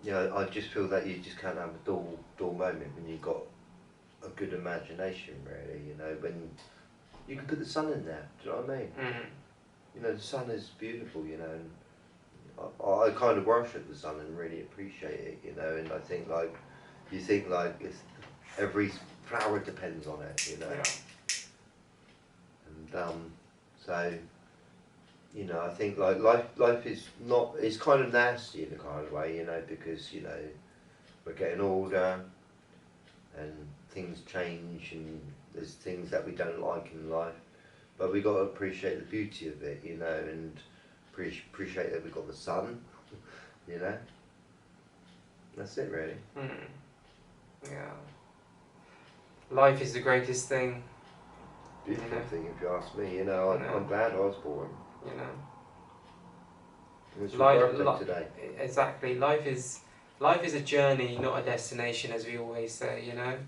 you know, I just feel that you just can't have a dull moment when you've got a good imagination, really. You know, when you can put the sun in there. Do you know what I mean? You know, the sun is beautiful. You know, and I kind of worship the sun and really appreciate it. You know, and I think like you think like it's every flower depends on it. You know, and so. You know, I think like life is not, it's kind of nasty in a kind of way, you know, because, you know, we're getting older and things change and there's things that we don't like in life, but we got to appreciate the beauty of it, you know, and appreciate that we got the sun, you know. That's it, really. Yeah. Life is the greatest thing. Beautiful thing, if you ask me. You know, I'm glad I was born. You know, it was your birthday today. Exactly. Life is a journey, not a destination, as we always say. You know,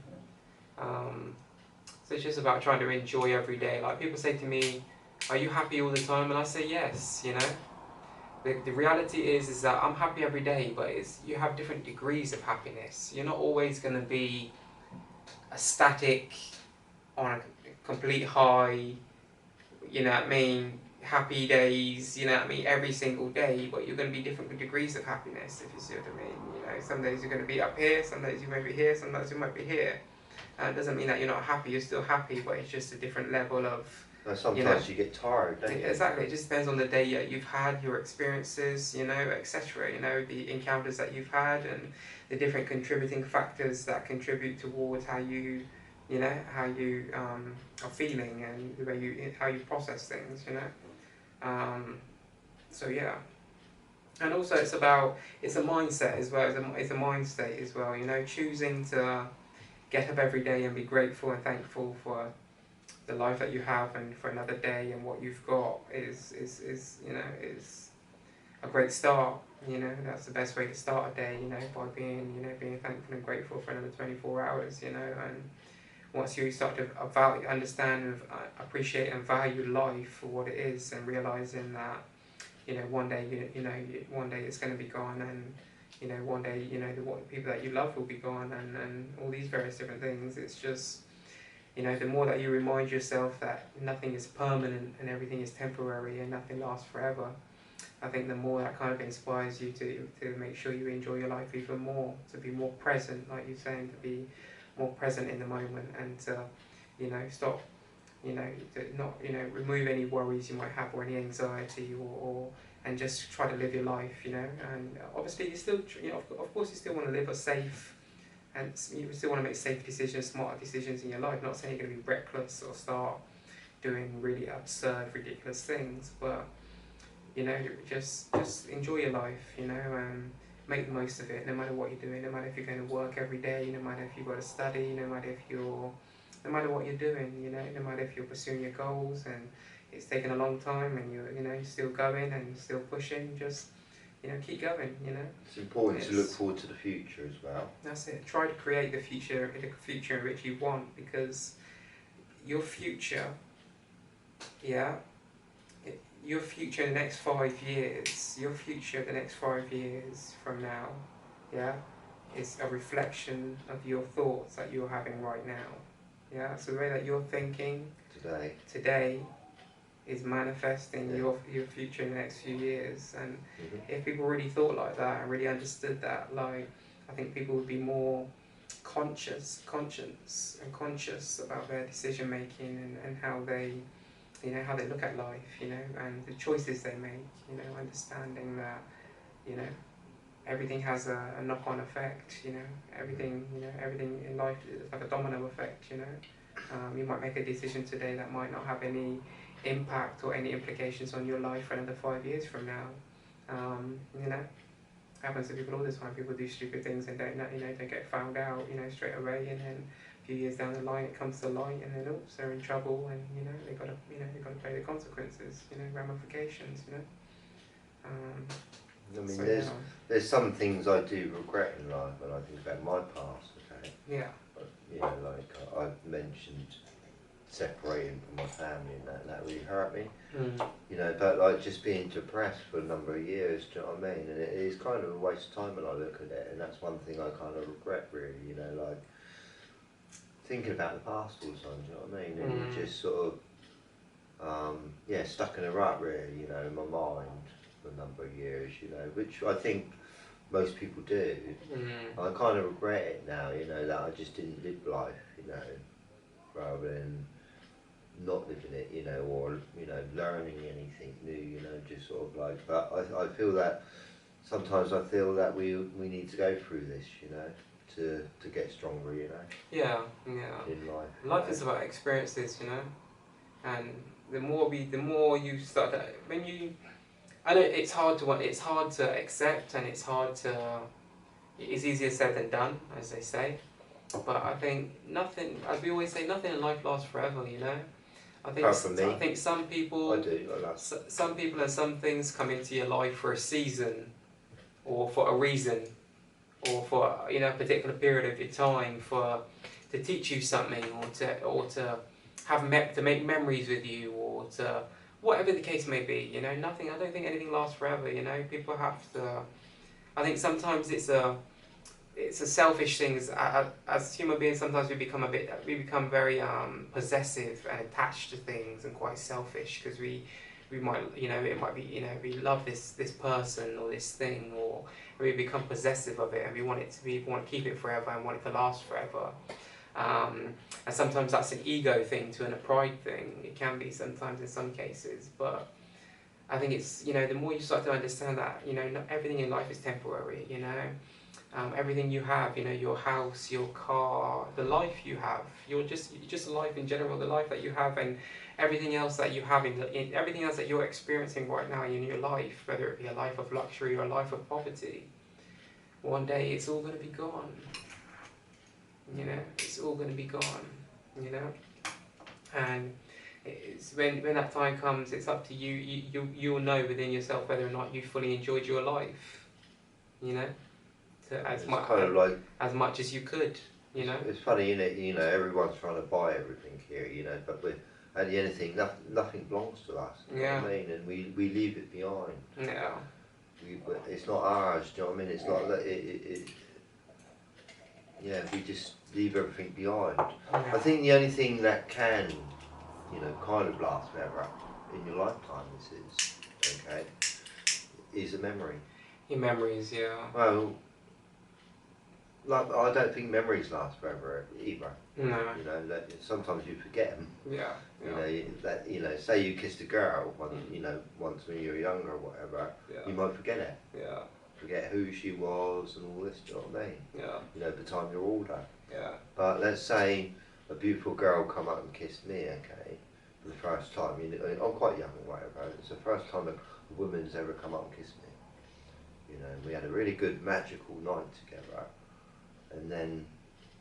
so it's just about trying to enjoy every day. Like people say to me, "Are you happy all the time?" And I say, "Yes." You know, the reality is that I'm happy every day, but you have different degrees of happiness. You're not always going to be a static on a complete high. You know what I mean? Happy days, you know what I mean, every single day, but you're going to be different degrees of happiness, if you see what I mean. You know, some days you're going to be up here, some days you might be here, some days you might be here. It doesn't mean that you're not happy, you're still happy, but it's just a different level of... Sometimes you get tired, don't you? Exactly, it just depends on the day that you've had, your experiences, you know, etc. You know, the encounters that you've had and the different contributing factors that contribute towards how you... You know, how you are feeling and the way how you process things, you know. So yeah, and also it's a mindset as well. It's a mind state as well. You know, choosing to get up every day and be grateful and thankful for the life that you have and for another day and what you've got is you know, is a great start. You know, that's the best way to start a day. You know, by being thankful and grateful for another 24 hours. You know, and once you start to understand and appreciate and value life for what it is, and realizing that, you know, one day one day it's going to be gone, and you know, one day, you know, the people that you love will be gone, and all these various different things. It's just, you know, the more that you remind yourself that nothing is permanent and everything is temporary and nothing lasts forever, I think the more that kind of inspires you to make sure you enjoy your life even more, to be more present, like you're saying, to be more present in the moment, and to, you know, stop, you know, to not, you know, remove any worries you might have or any anxiety, or and just try to live your life, you know. And obviously you still, you know, of course you still want to live a safe, and you still want to make safe decisions, smart decisions in your life. Not saying you're going to be reckless or start doing really absurd, ridiculous things, but you know, just enjoy your life, you know, and make the most of it, no matter what you're doing, no matter if you're going to work every day, no matter if you've got to study, no matter what you're doing, you know, no matter if you're pursuing your goals and it's taken a long time and you're still going and still pushing, just, you know, keep going, you know. It's important to look forward to the future as well. That's it. Try to create the future in which you want, because your future, your future in the next 5 years, your future the next 5 years from now, is a reflection of your thoughts that you're having right now. So the way that you're thinking today is manifesting your future in the next few years. And if people really thought like that and really understood that, like, I think people would be more conscious about their decision making and how they, you know, how they look at life, you know, and the choices they make, you know, understanding that, you know, everything has a knock-on effect, you know, everything in life is like a domino effect, you know. You might make a decision today that might not have any impact or any implications on your life for another 5 years from now. You know, happens to people all the time. People do stupid things and don't get found out, you know, straight away, and then a few years down the line it comes to light, and then oops, they're in trouble, and you know, they gotta pay the consequences, you know, ramifications, you know. I mean, there's some things I do regret in life when I think about my past. Okay. Yeah. But, you know, like I've mentioned separating from my family, and that really hurt me. Mm. You know, but like just being depressed for a number of years, do you know what I mean? And it is kind of a waste of time when I look at it, and that's one thing I kind of regret, really. You know, like thinking about the past all the time, do you know what I mean? And just sort of, yeah, stuck in a rut, really. You know, in my mind for a number of years. You know, which I think most people do. I kind of regret it now. You know, that I just didn't live life. You know, rather than not living it, you know, or, you know, learning anything new, you know, just sort of like, but I feel that sometimes I feel that we need to go through this, you know, to get stronger, you know. Yeah. In life. Life is about experiences, you know, and the more you start to, I know it's hard to accept, and it's easier said than done, as they say. But I think nothing, as we always say, nothing in life lasts forever, you know. I think some people, some people and some things come into your life for a season, or for a reason, or for, you know, a particular period of your time, to teach you something, or to make memories with you, or to whatever the case may be. You know, I don't think anything lasts forever. You know, people have to. I think sometimes it's a selfish thing. As human beings, sometimes we become very possessive and attached to things, and quite selfish, because we might, you know, it might be, you know, we love this person or this thing, or we become possessive of it, and we want to keep it forever and want it to last forever. And sometimes that's an ego thing and a pride thing. It can be sometimes in some cases, but I think it's, you know, the more you start to understand that, you know, not everything in life is temporary, you know. Everything you have, you know, your house, your car, the life you have, just life in general, the life that you have, and everything else that you have everything else that you're experiencing right now in your life, whether it be a life of luxury or a life of poverty, one day it's all going to be gone. You know, it's all going to be gone. You know, and it's when that time comes, it's up to you. You'll know within yourself whether or not you fully enjoyed your life. You know. As much as you could, you know. It's funny, isn't it? You know, everyone's trying to buy everything here, you know, but at the end of the thing, nothing belongs to us. You know what I mean? And we leave it behind. Yeah. It's not ours. Do you know what I mean? It's not that yeah, we just leave everything behind. Yeah. I think the only thing that can, you know, kind of last forever in your lifetime is a memory. Your memories, yeah. Well, like, I don't think memories last forever either. No. You know, sometimes you forget them. Yeah. You know, say you kissed a girl once when you were younger or whatever. Yeah. You might forget it. Yeah. Forget who she was and all this. Do you know what I mean? Yeah. You know, by the time you're older. Yeah. But let's say a beautiful girl come up and kissed me, okay, for the first time. You know, I'm quite young or whatever. It's the first time a woman's ever come up and kissed me. You know, we had a really good magical night together, and then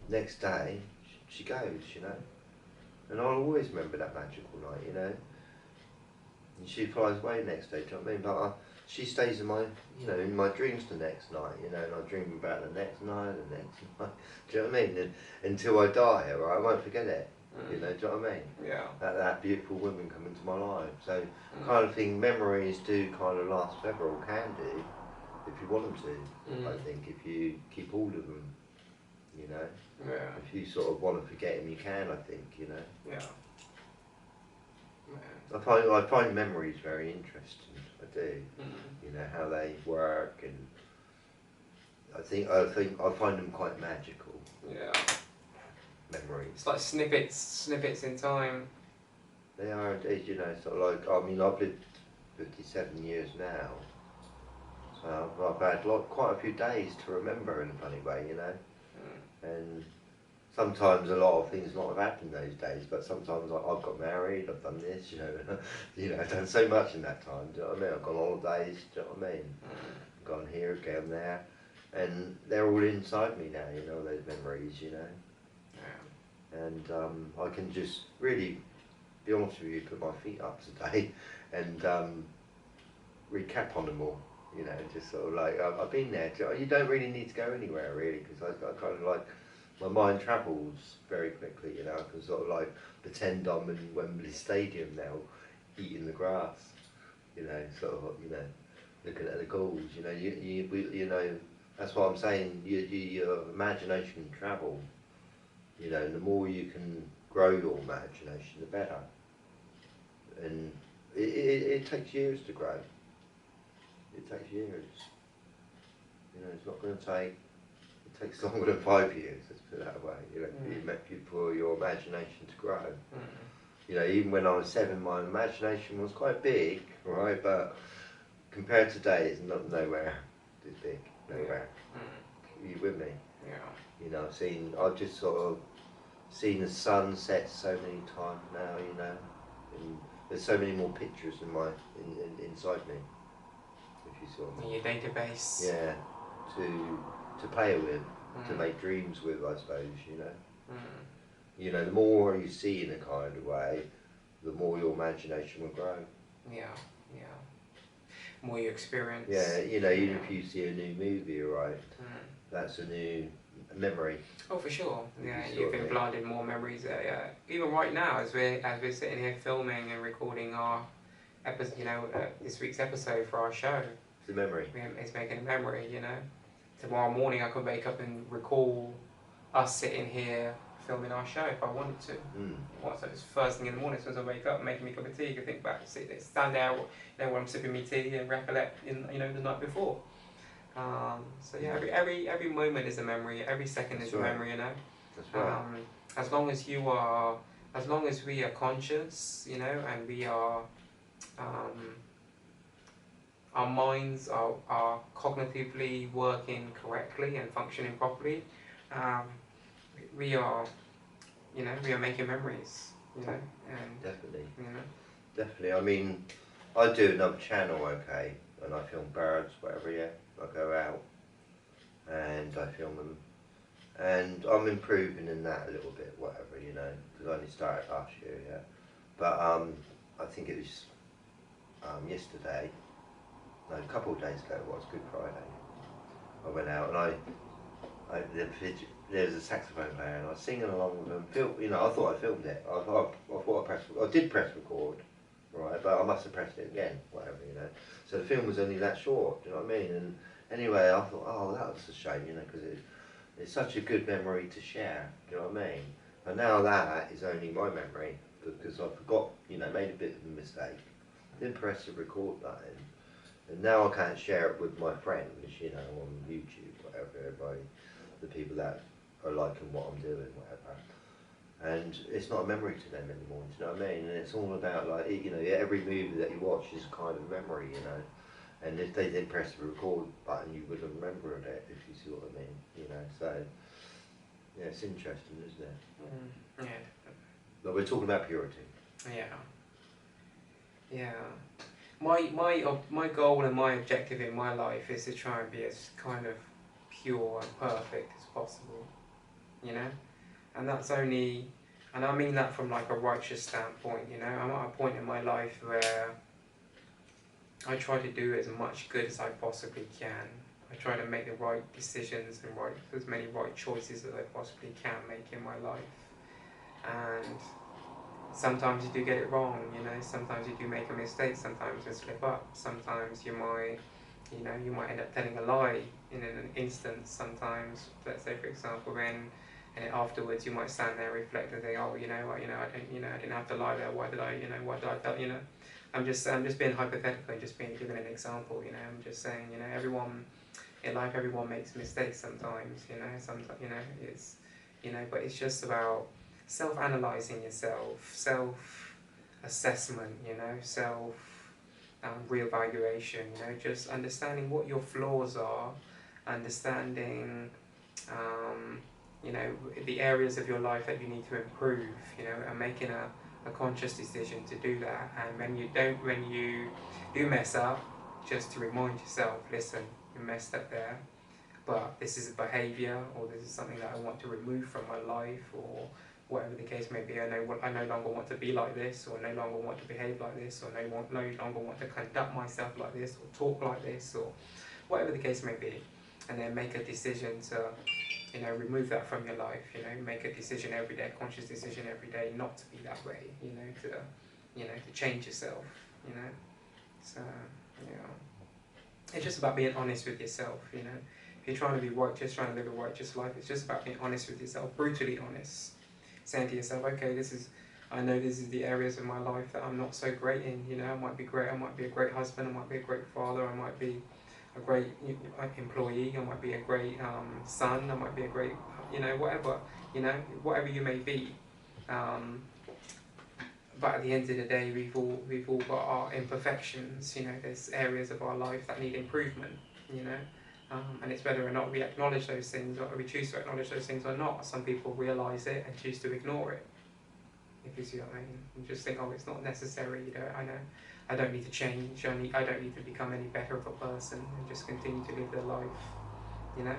next day she goes, you know, and I'll always remember that magical night, you know. And she flies away next day, do you know what I mean? But she stays in my, you know, in my dreams the next night, you know, and I dream about the next night, do you know what I mean? And until I die, or I won't forget it. You know, do you know what I mean? Yeah. That beautiful woman come into my life. So kind of thing, memories do kind of last forever, or can do. If you want them to, I think, if you keep hold of them, you know. Yeah. If you sort of want to forget them, you can, I think, you know. Yeah. I find memories very interesting. I do. You know how they work, and I find them quite magical. Yeah. Memories. It's like snippets in time. They are indeed, you know. Sort of like, I mean, I've lived 57 years now. So I've had quite a few days to remember in a funny way, you know. And sometimes a lot of things not have happened those days, but sometimes I've got married, I've done this, you know, I've done so much in that time, do you know what I mean? I've gone on holidays, do you know what I mean? Gone here, gone there, and they're all inside me now, you know, those memories, you know. Yeah. And I can just really, be honest with you, put my feet up today and recap on them all. You know, just sort of like, I've been there. You don't really need to go anywhere, really, because I kind of like my mind travels very quickly. You know, I can sort of like pretend I'm in Wembley Stadium now, eating the grass. You know, sort of, you know, looking at the goals. You know, you know, that's what I'm saying. Your imagination can travel. You know, and the more you can grow your imagination, the better. And it takes years to grow. It takes years. You know, it's not going to take. It takes longer than 5 years. Let's put it that way. You know, for your imagination to grow. You know, even when I was 7, my imagination was quite big, right? But compared to today, it's not nowhere this big. Nowhere. Are you with me? Yeah. You know, I've just sort of seen the sun set so many times now. You know, and there's so many more pictures inside me. If you saw In your database. Yeah, to play with, to make dreams with, I suppose. You know. You know, the more you see in a kind of way, the more your imagination will grow. Yeah, yeah. More you experience. Yeah, you know, even if you see a new movie, right, that's a new memory. Oh, for sure. Yeah, you've implanted more memories. Yeah. Even right now, as we're sitting here filming and recording our episode, you know, this week's episode for our show. It's a memory. It's making a memory. You know, tomorrow morning I could wake up and recall us sitting here filming our show if I wanted to. So it's first thing in the morning, as soon as I wake up, making me a cup of tea, I can think back, stand there, you know, when I'm sipping my tea and recollect, you know, the night before. So yeah, every moment is a memory. Every second is a memory. You know. That's right. As long as we are conscious, you know, and we are, our minds are cognitively working correctly and functioning properly. We are, you know, we are making memories, you know, and definitely, you know, definitely. I mean, I do another channel, okay, and I film birds, whatever. Yeah, I go out and I film them, and I'm improving in that a little bit, whatever, you know, because I only started last year, yeah. But I think it was yesterday, no, a couple of days ago. It was Good Friday. I went out and there's a saxophone player and I was singing along with him. You know, I thought I filmed it. I did press record, right? But I must have pressed it again, whatever, you know. So the film was only that short. Do you know what I mean? And anyway, I thought, oh, that was a shame, you know, because it's such a good memory to share. Do you know what I mean? And now that is only my memory because I forgot, you know, made a bit of a mistake. Didn't press the record button. And now I can't share it with my friends, you know, on YouTube, whatever, everybody, the people that are liking what I'm doing, whatever. And it's not a memory to them anymore, do you know what I mean? And it's all about, like, you know, every movie that you watch is a kind of memory, you know. And if they didn't press the record button, you wouldn't remember it, if you see what I mean, you know. So, yeah, it's interesting, isn't it? Yeah. But we're talking about purity. Yeah. Yeah. My goal and my objective in my life is to try and be as kind of pure and perfect as possible, you know, and that's only, and I mean that from like a righteous standpoint, you know. I'm at a point in my life where I try to do as much good as I possibly can. I try to make the right decisions and as many right choices as I possibly can make in my life, and sometimes you do get it wrong, you know, sometimes you do make a mistake, sometimes you slip up, sometimes you might end up telling a lie in an instance, sometimes, let's say for example, and afterwards you might stand there, reflect and think, oh, I didn't have to lie there, why did I tell, you know. I'm just being hypothetical and just giving an example, you know. I'm just saying, you know, everyone in life, everyone makes mistakes sometimes, you know, it's, you know, but it's just about self-analysing yourself, self-assessment, you know, re-evaluation, you know, just understanding what your flaws are, understanding, you know, the areas of your life that you need to improve, you know, and making a conscious decision to do that. And when you do mess up, just to remind yourself, listen, you messed up there, but this is a behaviour, or this is something that I want to remove from my life, or whatever the case may be. I no longer want to be like this, or no longer want to behave like this, or no longer want to conduct myself like this, or talk like this, or whatever the case may be. And then make a decision you know, remove that from your life. You know, make a decision every day, a conscious decision every day, not to be that way. You know, to change yourself. You know, so you know, it's just about being honest with yourself. You know, if you're trying to be righteous, trying to live a righteous life, it's just about being honest with yourself, brutally honest, saying to yourself, okay, I know this is the areas of my life that I'm not so great in. You know, I might be great. I might be a great husband. I might be a great father. I might be a great employee. I might be a great son. I might be a great, you know, whatever. You know, whatever you may be. But at the end of the day, we've all got our imperfections. You know, there's areas of our life that need improvement. You know, and it's whether or not we acknowledge those things, or we choose to acknowledge those things or not. Some people realise it and choose to ignore it. If you see what I mean, and just think, oh, it's not necessary. You know, I don't need to change. I don't need to become any better of a person, and just continue to live their life. You know,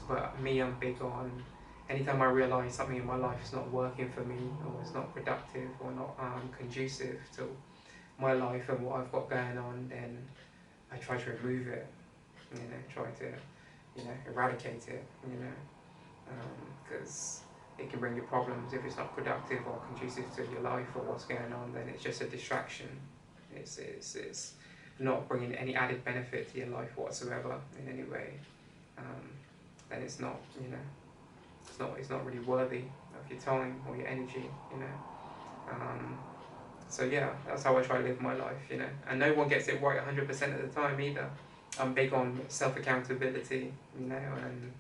but me, I'm big on. Anytime I realise something in my life is not working for me, or it's not productive, or not conducive to my life and what I've got going on, then I try to remove it. You know, try to, you know, eradicate it. You know, because it can bring you problems if it's not productive or conducive to your life or what's going on. Then it's just a distraction. It's not bringing any added benefit to your life whatsoever in any way. Then it's not, you know, it's not really worthy of your time or your energy. You know. So yeah, that's how I try to live my life. You know, and no one gets it right 100% of the time either. I'm big on self-accountability. You know, and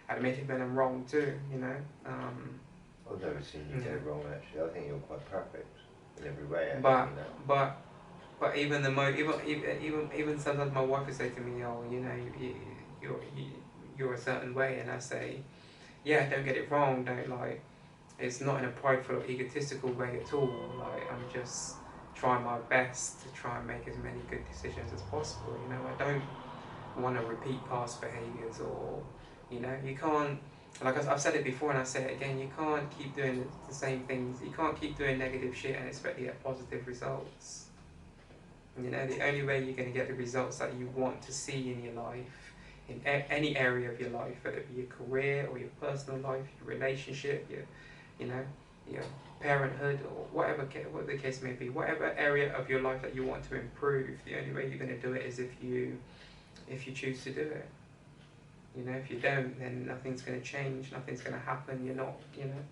admitting when I'm wrong too, you know. I've never seen you get it wrong actually. I think you're quite perfect in every way. Actually, but you know? but even sometimes my wife will say to me, oh, you know, you're a certain way, and I say, yeah, don't get it wrong, don't like. It's not in a prideful or egotistical way at all. Like, I'm just trying my best to try and make as many good decisions as possible. You know, I don't want to repeat past behaviours, or you know, you can't, like I've said it before and I say it again, you can't keep doing the same things, you can't keep doing negative shit and expect to get positive results. You know, the only way you're going to get the results that you want to see in your life, in any area of your life, whether it be your career or your personal life, your relationship, you know, your parenthood, or whatever the case may be, whatever area of your life that you want to improve, the only way you're going to do it is if you choose to do it. You know, if you don't, then nothing's going to change, nothing's going to happen. You're not, you know,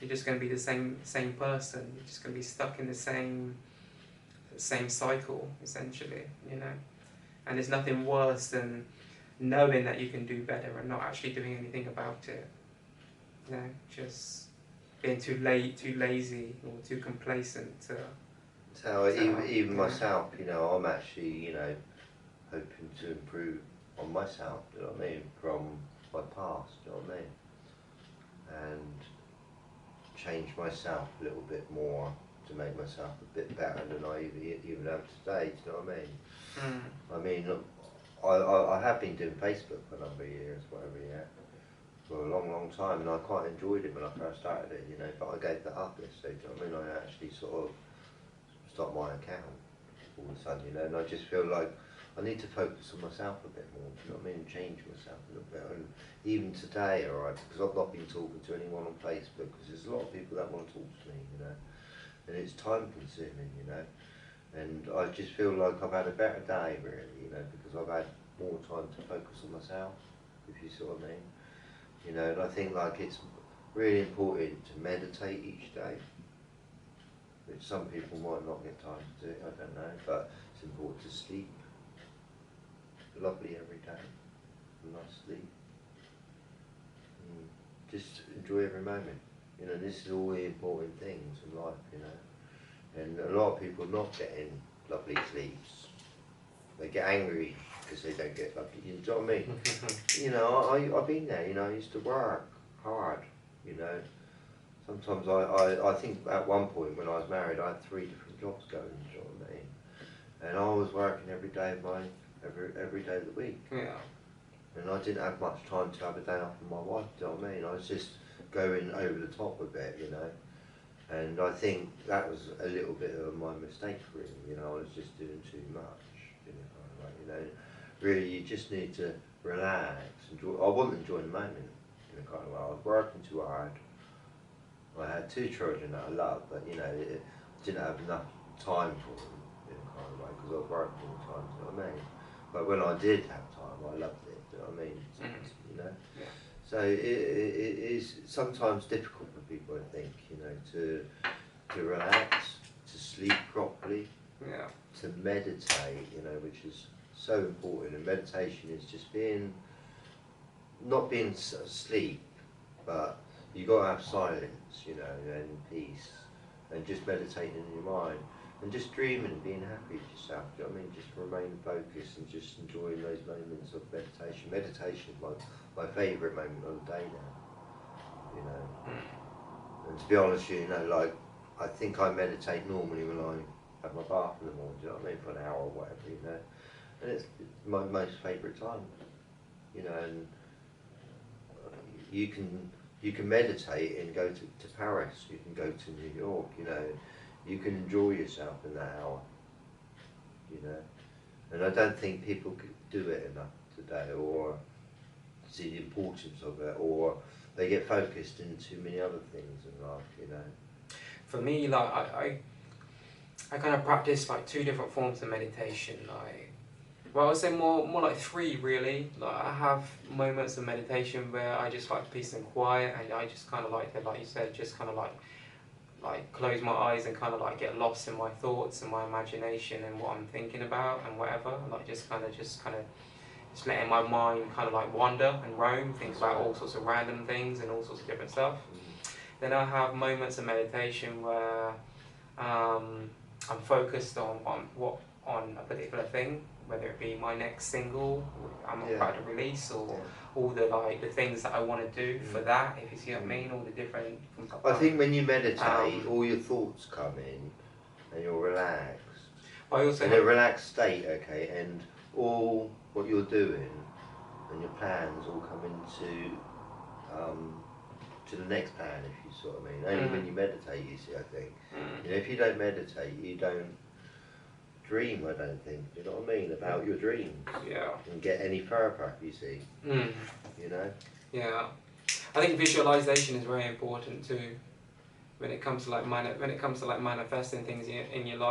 you're just going to be the same person. You're just going to be stuck in the same cycle, essentially, you know. And there's nothing worse than knowing that you can do better and not actually doing anything about it. You know, just being too lazy or too complacent to. So even myself, you know, I'm actually, you know, hoping to improve on myself, you know what I mean, from my past, you know what I mean, and change myself a little bit more to make myself a bit better than I even am today, do you know what I mean? I mean, I have been doing Facebook for a number of years, whatever, yeah, for a long time, and I quite enjoyed it when I first started it, you know, but I gave that up yesterday, do you know what I mean? I actually sort of stopped my account all of a sudden, you know, and I just feel like I need to focus on myself a bit more, do you know what I mean, change myself a little bit, and even today, alright, because I've not been talking to anyone on Facebook, because there's a lot of people that want to talk to me, you know, and it's time consuming, you know, and I just feel like I've had a better day, really, you know, because I've had more time to focus on myself, if you see what I mean, you know, and I think like it's really important to meditate each day, which some people might not get time to do, I don't know, but it's important to sleep lovely every day, a nice sleep. Just enjoy every moment. You know, this is all the important things in life, you know. And a lot of people not getting lovely sleeps. They get angry because they don't get lovely, you know what I mean? You know, I've been there, you know, I used to work hard, you know. Sometimes I think at one point when I was married, I had 3 different jobs going, you know what I mean? And I was working every day of every day of the week. Yeah. And I didn't have much time to have a day off with my wife, do you know what I mean? I was just going over the top a bit, you know. And I think that was a little bit of my mistake, really, you know, I was just doing too much, you know. Really, you just need to relax, enjoy. I wasn't enjoying the moment, you in a kind of way. I was working too hard. I had 2 children that I loved, but you know, I didn't have enough time for them in a kind of way because I was working all the time. You know what I mean? But when I did have time, I loved it. You know what I mean? You know. Yeah. So it is sometimes difficult for people, I think, you know, to relax, to sleep properly, to meditate, you know, which is so important. And meditation is just not being asleep, but you got to have silence, you know, and peace, and just meditating in your mind, and just dreaming and being happy with yourself. Do you know what I mean? Just remain focused and just enjoying those moments of meditation. Meditation is my favourite moment of the day now, you know. And to be honest with you, you know, like, I think I meditate normally when I have my bath in the morning, do you know what I mean, for an hour or whatever, you know. And it's my most favourite time, you know, and you can meditate and go to Paris, you can go to New York, you know, you can enjoy yourself in that hour, you know. And I don't think people could do it enough today, or see the importance of it, or they get focused in too many other things in life, you know. For me, like, I kind of practice like 2 different forms of meditation, like, well, I would say more like 3 really. Like, I have moments of meditation where I just like peace and quiet, and I just kind of like you said, just kind of like close my eyes and kind of like get lost in my thoughts and my imagination and what I'm thinking about and whatever. Like just letting my mind kind of like wander and roam, think about all sorts of random things and all sorts of different stuff. Then I have moments of meditation where I'm focused on a particular thing, whether it be my next single I'm about to release, or all the things that I want to do for that, if you see what I mean, all the different. I think when you meditate, all your thoughts come in, and you're relaxed. I also in a relaxed state, okay, and all what you're doing and your plans all come into to the next plan, if you sort of mean. Only when you meditate, you see, I think. You know, if you don't meditate, you don't dream, I don't think, you know what I mean, about your dreams. Yeah. And get any further, you see. You know? Yeah. I think visualization is very important too, when it comes to like manifesting things in your life.